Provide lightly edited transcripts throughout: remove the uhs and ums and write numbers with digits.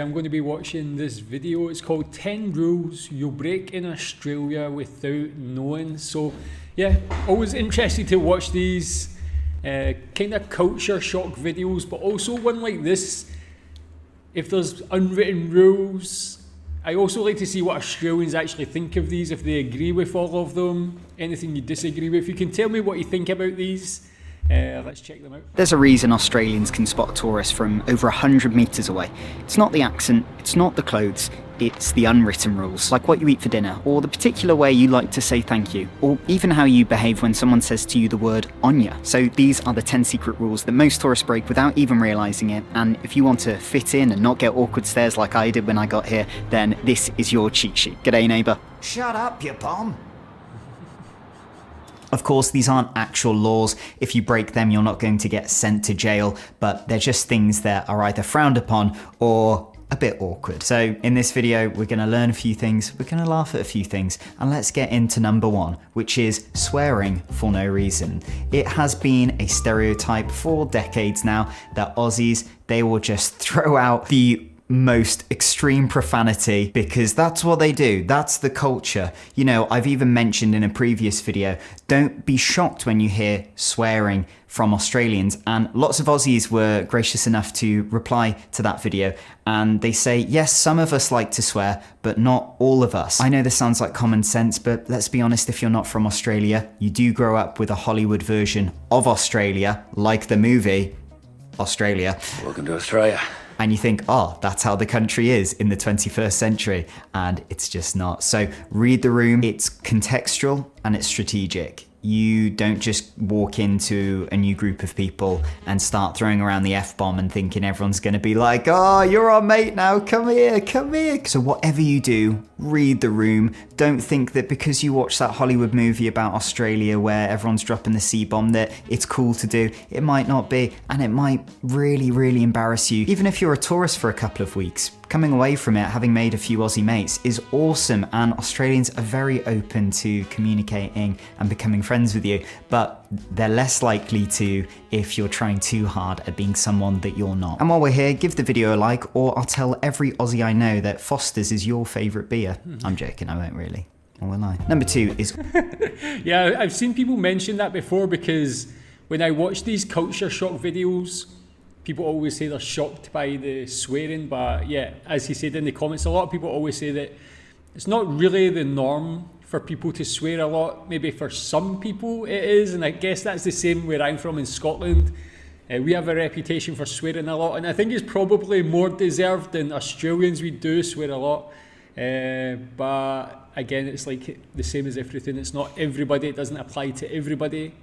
I'm going to be watching this video. It's called 10 Rules You'll Break in Australia Without Knowing. So yeah, always interested to watch these kind of culture shock videos, but also one like this, if there's unwritten rules. I also like to see what Australians actually think of these, if they agree with all of them, anything you disagree with. You can tell me what you think about these. Let's check them out. There's a reason Australians can spot tourists from over 100 metres away. It's not the accent, it's not the clothes, it's the unwritten rules, like what you eat for dinner, or the particular way you like to say thank you, or even how you behave when someone says to you the word Onya. So these are the 10 secret rules that most tourists break without even realising it, and if you want to fit in and not get awkward stares like I did when I got here, then this is your cheat sheet. G'day neighbour. Shut up, you bomb. Of course, these aren't actual laws. If you break them, you're not going to get sent to jail, but they're just things that are either frowned upon or a bit awkward. So in this video, we're going to learn a few things, we're going to laugh at a few things, and let's get into number one, which is swearing for no reason. It has been a stereotype for decades now that Aussies, they will just throw out the most extreme profanity because that's what they do. That's the culture. You know, I've even mentioned in a previous video, don't be shocked when you hear swearing from Australians, and lots of Aussies were gracious enough to reply to that video, and they say, yes, some of us like to swear, but not all of us. I know this sounds like common sense, but let's be honest, if you're not from Australia, you do grow up with a Hollywood version of Australia, like the movie Australia. Welcome to Australia. And you think, oh, that's how the country is in the 21st century. And it's just not. So read the room. It's contextual and it's strategic. You don't just walk into a new group of people and start throwing around the F-bomb and thinking everyone's going to be like, oh, you're our mate now, come here, come here. So whatever you do, read the room. Don't think that because you watch that Hollywood movie about Australia where everyone's dropping the C-bomb that it's cool to do. It might not be, and it might really, really embarrass you. Even if you're a tourist for a couple of weeks, coming away from it, having made a few Aussie mates is awesome, and Australians are very open to communicating and becoming friends with you, but they're less likely to if you're trying too hard at being someone that you're not. And while we're here, give the video a like, or I'll tell every Aussie I know that Foster's is your favourite beer. I'm joking, I won't really. Or will I? Number two is... Yeah, I've seen people mention that before, because when I watch these culture shock videos, people always say they're shocked by the swearing, but yeah, as he said in the comments, a lot of people always say that it's not really the norm for people to swear a lot. Maybe for some people it is, and I guess that's the same where I'm from in Scotland. We have a reputation for swearing a lot, and I think it's probably more deserved than Australians. We do swear a lot, but again, it's like the same as everything. It's not everybody, it doesn't apply to everybody.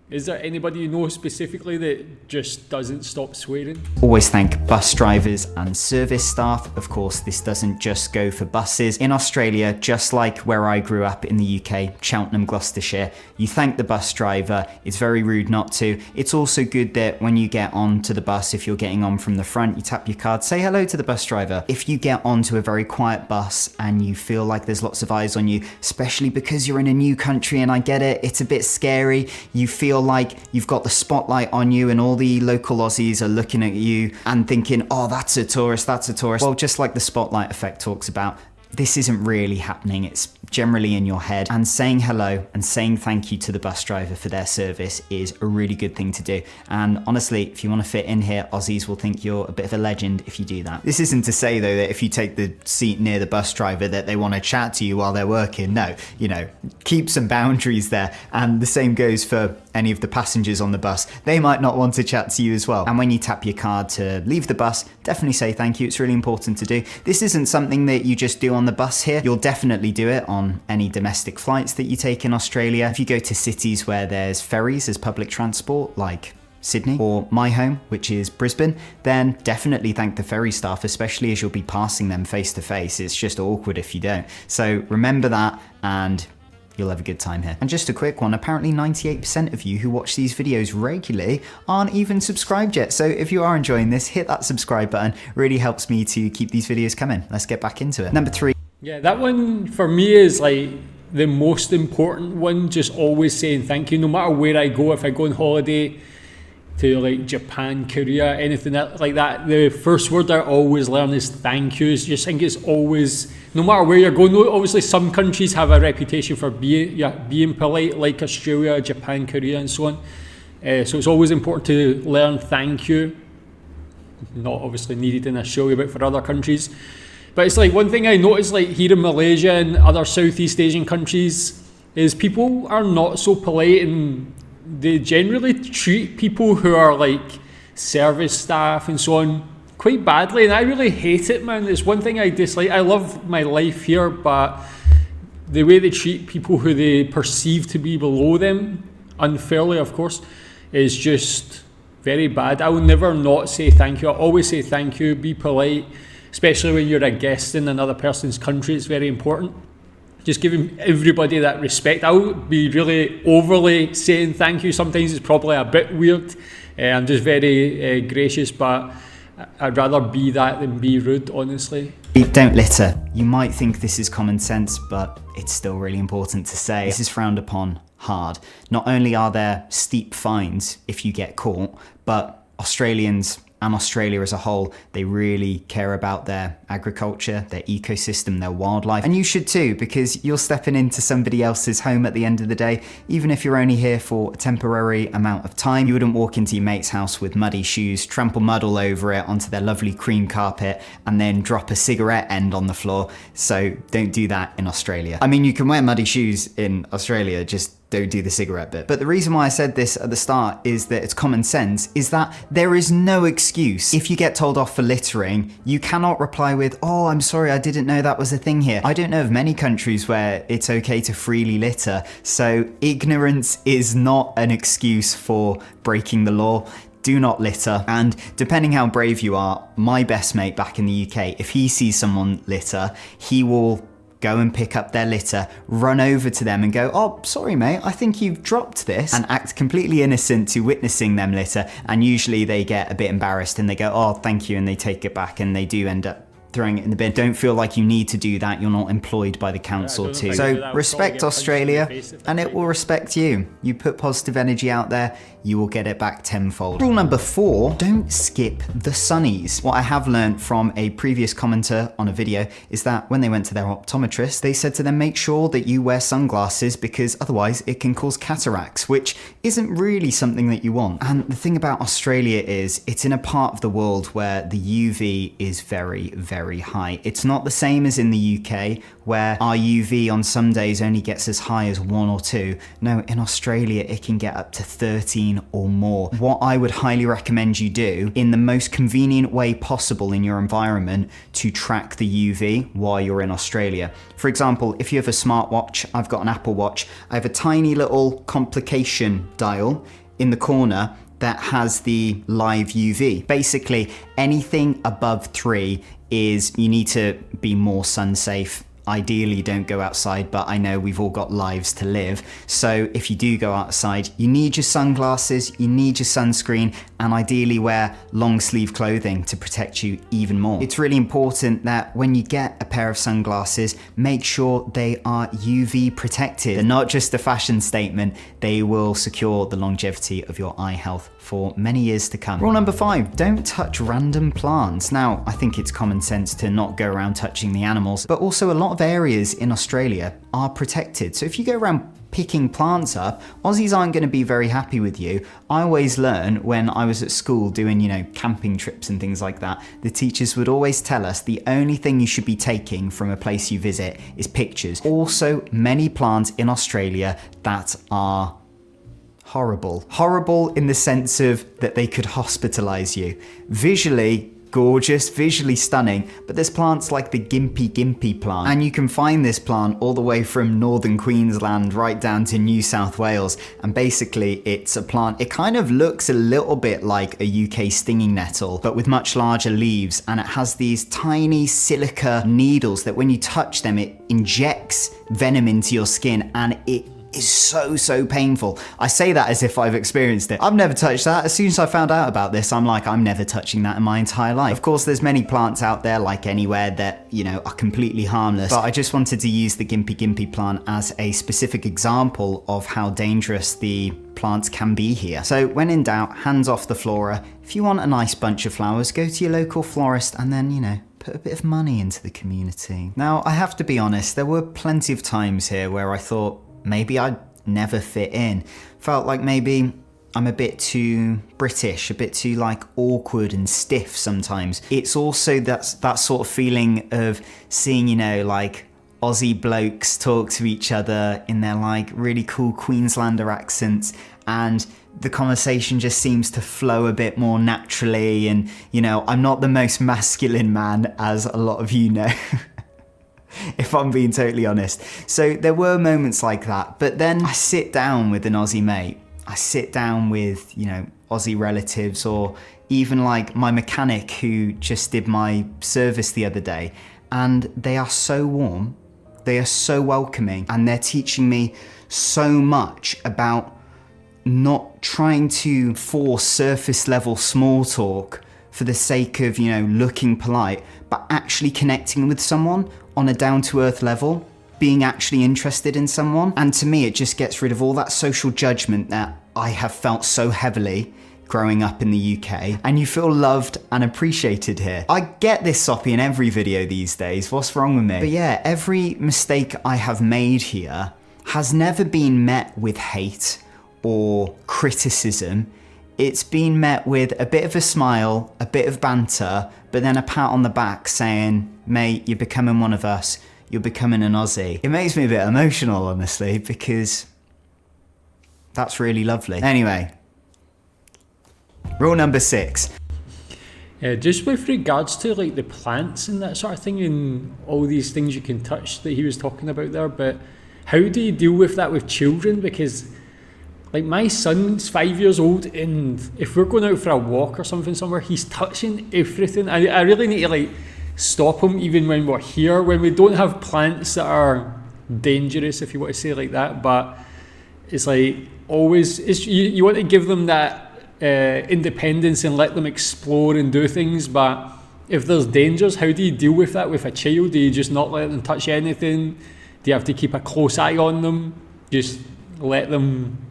Is there anybody you know specifically that just doesn't stop swearing? Always thank bus drivers and service staff. Of course, this doesn't just go for buses. In Australia, just like where I grew up in the UK, Cheltenham, Gloucestershire, you thank the bus driver. It's very rude not to. It's also good that when you get onto the bus, if you're getting on from the front, you tap your card, say hello to the bus driver. If you get onto a very quiet bus and you feel like there's lots of eyes on you, especially because you're in a new country, and I get it, it's a bit scary. You feel like you've got the spotlight on you and all the local Aussies are looking at you and thinking, oh, that's a tourist, that's a tourist. Well, just like the spotlight effect talks about, this isn't really happening. It's generally in your head, and saying hello and saying thank you to the bus driver for their service is a really good thing to do. And honestly, if you want to fit in here, Aussies will think you're a bit of a legend if you do that. This isn't to say though that if you take the seat near the bus driver that they want to chat to you while they're working. No, you know, keep some boundaries there. And the same goes for any of the passengers on the bus. They might not want to chat to you as well. And when you tap your card to leave the bus, definitely say thank you. It's really important to do. This isn't something that you just do on the bus here. You'll definitely do it on any domestic flights that you take in Australia. If you go to cities where there's ferries as public transport, like Sydney or my home, which is Brisbane, then definitely thank the ferry staff, especially as you'll be passing them face to face. It's just awkward if you don't. So remember that, and you'll have a good time here. And just a quick one, apparently 98% of you who watch these videos regularly aren't even subscribed yet. So if you are enjoying this, hit that subscribe button. Really helps me to keep these videos coming. Let's get back into it. Number three. Yeah, that one for me is like the most important one, just always saying thank you. No matter where I go, if I go on holiday, to like Japan, Korea, anything like that, the first word I always learn is thank you. I just think it's always, no matter where you're going, obviously some countries have a reputation for being polite, like Australia, Japan, Korea, and so on. So it's always important to learn thank you. Not obviously needed in Australia, but for other countries. But it's like one thing I noticed, like here in Malaysia and other Southeast Asian countries, is people are not so polite, and they generally treat people who are like service staff and so on quite badly, and I really hate it, man. It's one thing I dislike. I love my life here, but the way they treat people who they perceive to be below them, unfairly of course, is just very bad. I will never not say thank you. I always say thank you, be polite, especially when you're a guest in another person's country. It's very important. Just giving everybody that respect. I would be really overly saying thank you. Sometimes it's probably a bit weird. I'm just very gracious, but I'd rather be that than be rude, honestly. Don't litter. You might think this is common sense, but it's still really important to say. This is frowned upon hard. Not only are there steep fines if you get caught, but Australians and Australia as a whole, they really care about their agriculture, their ecosystem, their wildlife. And you should too, because you're stepping into somebody else's home at the end of the day. Even if you're only here for a temporary amount of time, you wouldn't walk into your mate's house with muddy shoes, trample mud all over it onto their lovely cream carpet, and then drop a cigarette end on the floor. So don't do that in Australia. I mean, you can wear muddy shoes in Australia, just don't do the cigarette bit. But the reason why I said this at the start is that it's common sense, is that there is no excuse. If you get told off for littering, you cannot reply with, oh, I'm sorry, I didn't know that was a thing here. I don't know of many countries where it's okay to freely litter. So ignorance is not an excuse for breaking the law. Do not litter. And depending how brave you are, my best mate back in the UK, if he sees someone litter, he will go and pick up their litter, run over to them and go, oh, sorry mate, I think you've dropped this, and act completely innocent to witnessing them litter. And usually they get a bit embarrassed and they go, oh, thank you, and they take it back, and they do end up throwing it in the bin. Don't feel like you need to do that. You're not employed by the council to. So respect Australia and it will respect you. You put positive energy out there, you will get it back tenfold. Rule number 4, don't skip the sunnies. What I have learned from a previous commenter on a video is that when they went to their optometrist, they said to them, make sure that you wear sunglasses because otherwise it can cause cataracts, which isn't really something that you want. And the thing about Australia is it's in a part of the world where the UV is very, very high. It's not the same as in the UK where our UV on some days only gets as high as 1 or 2. No, in Australia it can get up to 13 or more. What I would highly recommend you do in the most convenient way possible in your environment to track the UV while you're in Australia. For example, if you have a smartwatch, I've got an Apple Watch, I have a tiny little complication dial in the corner that has the live UV. Basically, anything above 3 is you need to be more sun safe. Ideally, don't go outside, but I know we've all got lives to live. So if you do go outside, you need your sunglasses, you need your sunscreen, and ideally wear long sleeve clothing to protect you even more. It's really important that when you get a pair of sunglasses, make sure they are UV protected. They're not just a fashion statement, they will secure the longevity of your eye health for many years to come. Rule number 5, don't touch random plants. Now, I think it's common sense to not go around touching the animals, but also a lot of areas in Australia are protected. So if you go around picking plants up, Aussies aren't going to be very happy with you. I always learned when I was at school doing, camping trips and things like that, the teachers would always tell us the only thing you should be taking from a place you visit is pictures. Also, many plants in Australia that are horrible. Horrible in the sense of that they could hospitalize you. Visually gorgeous, visually stunning, but there's plants like the Gimpy plant, and you can find this plant all the way from northern Queensland right down to New South Wales, and basically it's a plant, it kind of looks a little bit like a UK stinging nettle, but with much larger leaves, and it has these tiny silica needles that when you touch them, it injects venom into your skin, and it is so painful. I say that as if I've experienced it. I've never touched that. As soon as I found out about this, I'm like, I'm never touching that in my entire life. Of course, there's many plants out there, like anywhere, that, you know, are completely harmless. But I just wanted to use the Gimpy Gimpy plant as a specific example of how dangerous the plants can be here. So when in doubt, hands off the flora. If you want a nice bunch of flowers, go to your local florist and then, you know, put a bit of money into the community. Now, I have to be honest, there were plenty of times here where I thought, maybe I'd never fit in. Felt like maybe I'm a bit too British, a bit too like awkward and stiff sometimes. It's also that sort of feeling of seeing, you know, like Aussie blokes talk to each other in their like really cool Queenslander accents, and the conversation just seems to flow a bit more naturally. And, you know, I'm not the most masculine man, as a lot of you know. If I'm being totally honest. So there were moments like that, but then I sit down with an Aussie mate. I sit down with, you know, Aussie relatives, or even like my mechanic who just did my service the other day, and they are so warm, they are so welcoming, and they're teaching me so much about not trying to force surface level small talk for the sake of, you know, looking polite, but actually connecting with someone on a down-to-earth level, being actually interested in someone. And to me, it just gets rid of all that social judgment that I have felt so heavily growing up in the UK, and you feel loved and appreciated here. I get this soppy in every video these days, what's wrong with me? But yeah, every mistake I have made here has never been met with hate or criticism. It's been met with a bit of a smile, a bit of banter, but then a pat on the back saying, mate, you're becoming one of us, you're becoming an Aussie. It makes me a bit emotional, honestly, because that's really lovely. Anyway, rule number 6. Just with regards to like the plants and that sort of thing and all these things you can touch that he was talking about there, but how do you deal with that with children? Because like my son's 5 years old, and if we're going out for a walk or something somewhere, he's touching everything. I really need to like stop him even when we're here, when we don't have plants that are dangerous, if you want to say it like that. But it's like always, you want to give them that independence and let them explore and do things. But if there's dangers, how do you deal with that with a child? Do you just not let them touch anything? Do you have to keep a close eye on them? Just let them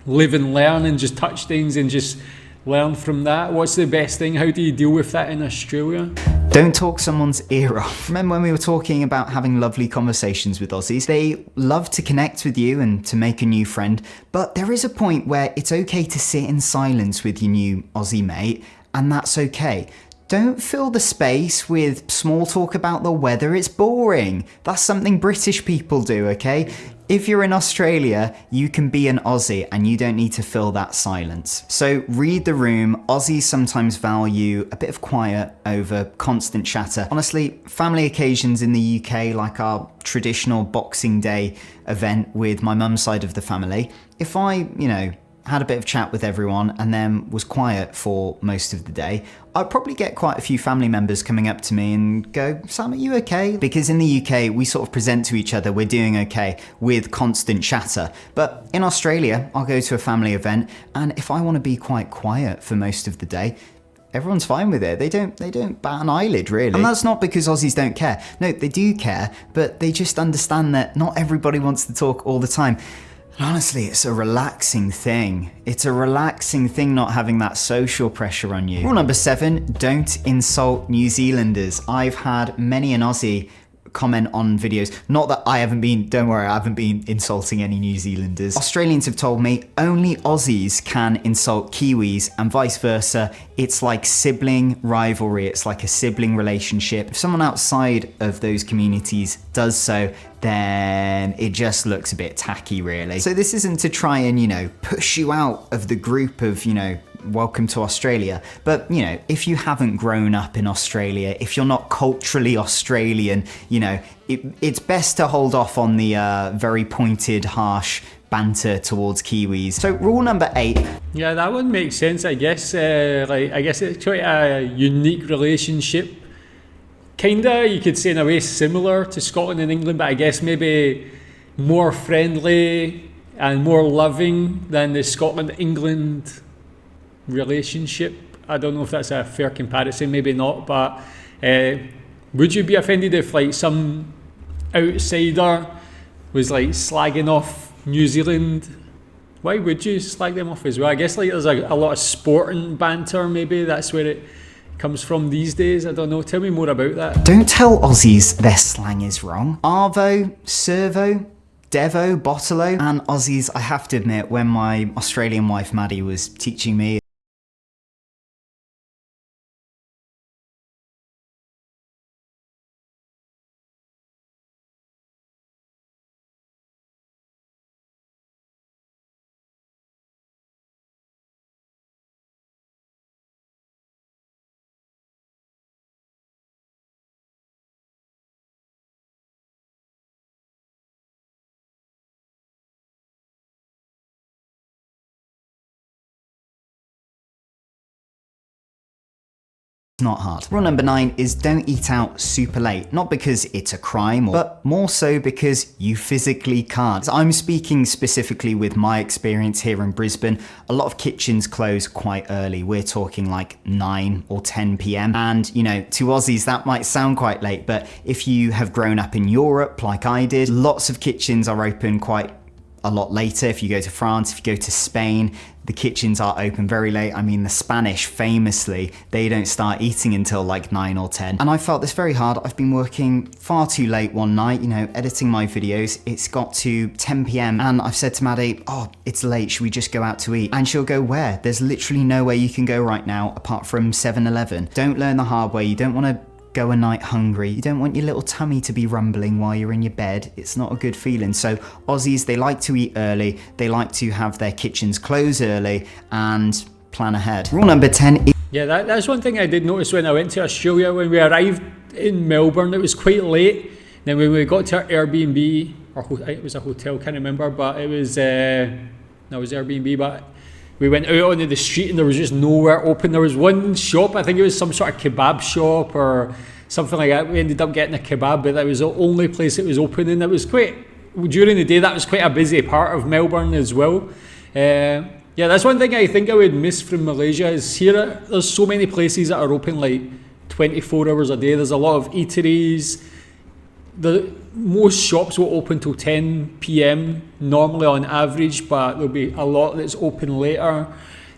live and learn and just touch things and just learn from that? What's the best thing? How do you deal with that in Australia? Don't talk someone's ear off. Remember when we were talking about having lovely conversations with Aussies? They love to connect with you and to make a new friend, but there is a point where it's okay to sit in silence with your new Aussie mate, and that's okay. Don't fill the space with small talk about the weather, it's boring. That's something British people do, okay? If you're in Australia, you can be an Aussie and you don't need to fill that silence. So read the room. Aussies sometimes value a bit of quiet over constant chatter. Honestly, family occasions in the UK, like our traditional Boxing Day event with my mum's side of the family, if I, had a bit of chat with everyone and then was quiet for most of the day, I'd probably get quite a few family members coming up to me and go, Sam, are you okay? Because in the UK, we sort of present to each other, we're doing okay with constant chatter. But in Australia, I'll go to a family event, and if I want to be quite quiet for most of the day, everyone's fine with it. They don't bat an eyelid, really. And that's not because Aussies don't care. No, they do care, but they just understand that not everybody wants to talk all the time. Honestly, it's a relaxing thing. It's a relaxing thing not having that social pressure on you. Rule number 7, don't insult New Zealanders. I've had many an Aussie comment on videos. Not that I haven't been, don't worry, I haven't been insulting any New Zealanders. Australians have told me only Aussies can insult Kiwis and vice versa. It's like sibling rivalry. It's like a sibling relationship. If someone outside of those communities does so, then it just looks a bit tacky, really. So this isn't to try and, push you out of the group of, welcome to Australia. But, if you haven't grown up in Australia, if you're not culturally Australian, it's best to hold off on the very pointed, harsh banter towards Kiwis. So rule number 8. Yeah, that one makes sense, I guess. I guess it's quite a unique relationship. Kinda, you could say in a way similar to Scotland and England, but I guess maybe more friendly, and more loving than the Scotland-England relationship. I don't know if that's a fair comparison, maybe not, but would you be offended if like some outsider was like slagging off New Zealand? Why would you slag them off as well? I guess like there's a lot of sporting banter, maybe that's where it comes from these days. I don't know. Tell me more about that. Don't tell Aussies their slang is wrong. Arvo, servo, devo, bottle-o, and Aussies, I have to admit, when my Australian wife Maddie was teaching me not hard. Rule number 9 is don't eat out super late. Not because it's a crime, but more so because you physically can't. I'm speaking specifically with my experience here in Brisbane. A lot of kitchens close quite early. We're talking like 9 or 10 p.m. And you know, to Aussies that might sound quite late, but if you have grown up in Europe like I did, lots of kitchens are open quite a lot later. If you go to France, if you go to Spain, the kitchens are open very late. I mean, the Spanish famously, they don't start eating until like 9 or 10. And I felt this very hard. I've been working far too late one night, you know, editing my videos. It's got to 10 p.m. and I've said to Maddie, oh, it's late, should we just go out to eat? And she'll go, where? There's literally nowhere you can go right now apart from 7-Eleven. Don't learn the hard way. You don't want to go a night hungry. You don't want your little tummy to be rumbling while you're in your bed. It's not a good feeling. So Aussies, they like to eat early. They like to have their kitchens close early and plan ahead. Rule number 10 is... Yeah, that's one thing I did notice when I went to Australia. When we arrived in Melbourne, it was quite late. Then when we got to our Airbnb, or it was a hotel, can't remember, but it was, no, it was Airbnb, but we went out onto the street and there was just nowhere open. There was one shop, I think it was some sort of kebab shop or something like that. We ended up getting a kebab, but that was the only place that was open, and it was quite, during the day, that was quite a busy part of Melbourne as well. Yeah, that's one thing I think I would miss from Malaysia is here, there's so many places that are open like 24 hours a day. There's a lot of eateries. Most shops will open till 10 p.m. normally on average, but there'll be a lot that's open later.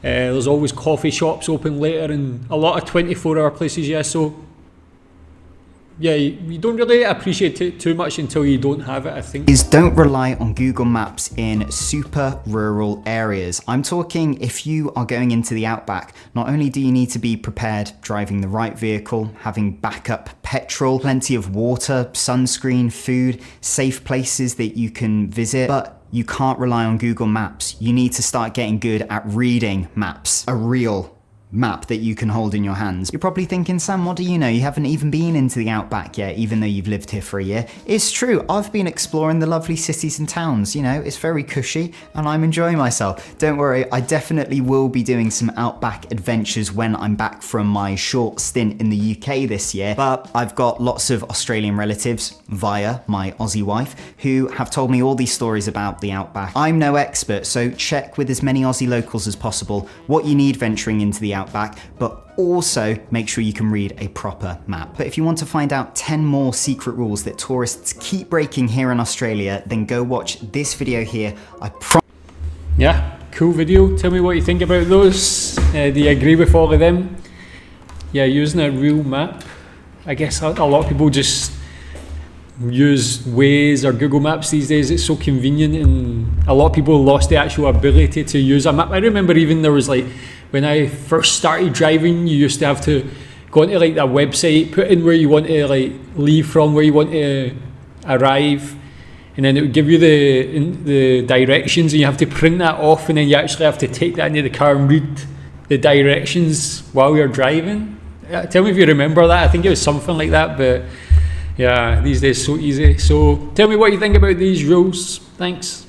There's always coffee shops open later and a lot of 24-hour places, yeah. So yeah, you don't really appreciate it too much until you don't have it, I think. Is don't rely on Google Maps in super rural areas. I'm talking if you are going into the Outback, not only do you need to be prepared driving the right vehicle, having backup petrol, plenty of water, sunscreen, food, safe places that you can visit, but you can't rely on Google Maps. You need to start getting good at reading maps, a real map that you can hold in your hands. You're probably thinking, Sam, what do you know? You haven't even been into the Outback yet, even though you've lived here for a year. It's true, I've been exploring the lovely cities and towns, you know, it's very cushy and I'm enjoying myself. Don't worry, I definitely will be doing some Outback adventures when I'm back from my short stint in the UK this year, but I've got lots of Australian relatives via my Aussie wife who have told me all these stories about the Outback. I'm no expert, so check with as many Aussie locals as possible what you need venturing into the Outback, but also make sure you can read a proper map. But if you want to find out 10 more secret rules that tourists keep breaking here in Australia, then go watch this video here. Yeah, cool video. Tell me what you think about those. Do you agree with all of them? Yeah, using a real map. I guess a lot of people just use Waze or Google Maps these days. It's so convenient, and a lot of people lost the actual ability to use a map. I remember even there was like, when I first started driving, you used to have to go into like that website, put in where you want to like leave from, where you want to arrive, and then it would give you the directions, and you have to print that off, and then you actually have to take that into the car and read the directions while you're driving. Tell me if you remember that. I think it was something like that, but yeah, these days so easy. So tell me what you think about these rules. Thanks.